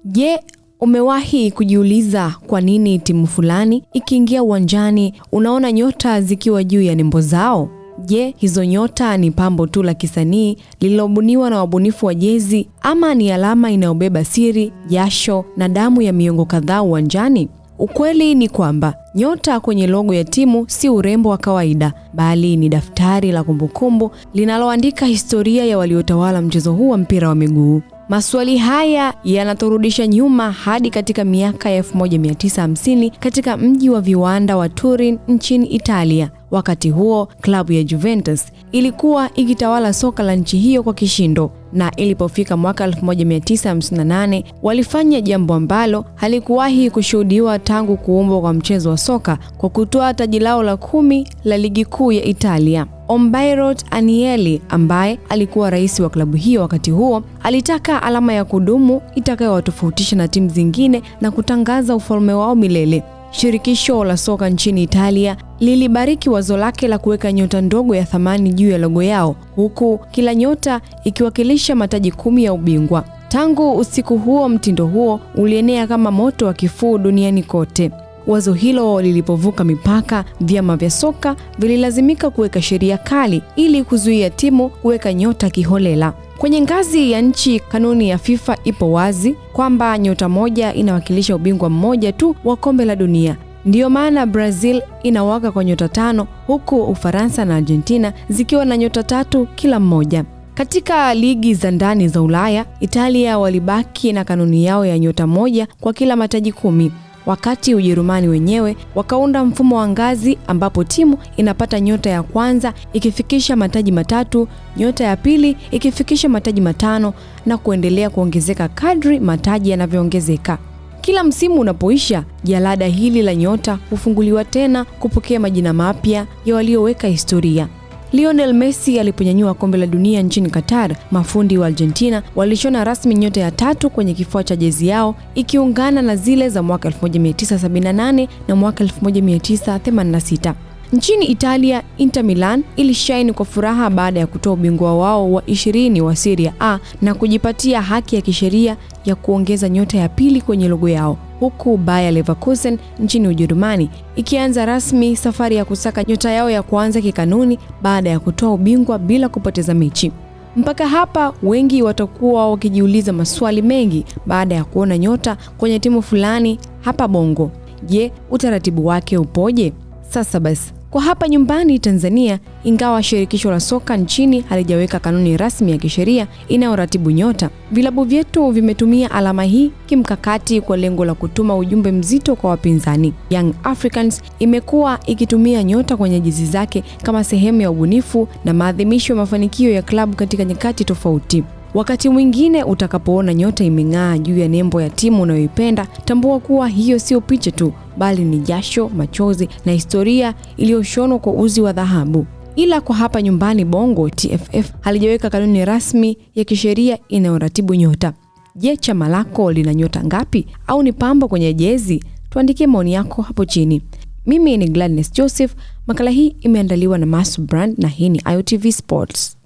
Je, umewahi kujiuliza kwa nini timu fulani ikiingia uwanjani unaona nyota zikiwa juu ya nembo zao? Je, hizo nyota ni pambo tu la kisanii lililobuniwa na wabunifu wa jezi, ama ni alama inayobeba siri, jasho na damu ya miongo kadhaa uwanjani? Ukweli ni kwamba nyota kwenye logo ya timu si urembo wa kawaida, bali ni daftari la kumbukumbu linaloandika historia ya waliotawala mchezo huu wa mpira wa miguu. Maswali haya yanaturudisha nyuma hadi katika miaka ya 1950 katika mji wa viwanda wa Turin nchini Italia. Wakati huo, klabu ya Juventus ilikuwa ikitawala soka la nchi hiyo kwa kishindo, na ilipofika mwaka 1958 walifanya jambo ambalo halikuwahi kushuhudiwa tangu kuumbwa kwa mchezo wa soka, kwa kutoa taji lao la 10 la ligi kuu ya Italia. Umberto Agnelli, ambaye alikuwa rais wa klabu hiyo wakati huo, alitaka alama ya kudumu itakayowatofautisha na timu zingine na kutangaza ufalme wao milele. Shirikisho la soka nchini Italia lilibariki wazo lake la kuweka nyota ndogo ya thamani juu ya logo yao, huku kila nyota ikiwakilisha mataji 10 ya ubingwa. Tangu usiku huo, mtindo huo ulienea kama moto wa kifuu duniani kote. Wazo hilo lilipovuka mipaka, vyama vya soka vililazimika kuweka sheria kali ili kuzuia timu kuweka nyota kiholela. Kwenye ngazi ya nchi, kanuni ya FIFA ipo wazi kwamba nyota moja inawakilisha ubingwa mmoja tu wa kombe la dunia. Ndiyo maana Brazil inawaka kwa nyota 5, huku Ufaransa na Argentina zikiwa na nyota 3 kila mmoja. Katika ligi za ndani za Ulaya, Italia walibaki na kanuni yao ya nyota moja kwa kila mataji 10. Wakati Ujerumani wenyewe wakaunda mfumo wa ngazi ambapo timu inapata nyota ya kwanza ikifikisha mataji 3, nyota ya pili ikifikisha mataji 5 na kuendelea kuongezeka kadri mataji yanavyoongezeka. Kila msimu unapoisha, jalada hili la nyota hufunguliwa tena kupokea majina mapya ya walioweka historia. Lionel Messi aliponyanyua kombe la dunia nchini Qatar, mafundi wa Argentina walishona rasmi nyota ya 3 kwenye kifua cha jezi yao, ikiungana na zile za mwaka 1978 na mwaka 1986. Nchini Italia, Inter Milan ilishine kwa furaha baada ya kutoa ubingwa wao wa 20 wa Serie A na kujipatia haki ya kisheria ya kuongeza nyota ya pili kwenye logo yao, huku Bayer Leverkusen nchini Ujerumani ikianza rasmi safari ya kusaka nyota yao ya kwanza kikanuni baada ya kutoa ubingwa bila kupoteza mechi. Mpaka hapa wengi watakuwa wakijiuliza maswali mengi baada ya kuona nyota kwenye timu fulani hapa Bongo. Je, utaratibu wake upoje? Sasa basi, kwa hapa nyumbani Tanzania, ingawa shirikisho la soka nchini halijaweka kanuni rasmi ya kisheria inayoratibu nyota, vilabu vyetu vimetumia alama hii kimkakati kwa lengo la kutuma ujumbe mzito kwa wapinzani. Young Africans imekuwa ikitumia nyota kwenye jezi zake kama sehemu ya ubunifu na maadhimisho ya mafanikio ya klabu katika nyakati tofauti. Wakati mwingine utakapoona nyota imeng'aa juu ya nembo ya timu unayoipenda, tambua kuwa hiyo sio picha tu, bali ni jasho, machozi na historia iliyoshonwa kwa uzi wa dhahabu. Ila kwa hapa nyumbani Bongo, TFF halijaweka kanuni rasmi ya kisheria inayoratibu nyota. Je, chama lako lina nyota ngapi au ni pambo kwenye jezi? Tuandikie maoni yako hapo chini. Mimi ni Gladness Joseph. Makala hii imeandaliwa na Masu Brand na hii ni IOTV Sports.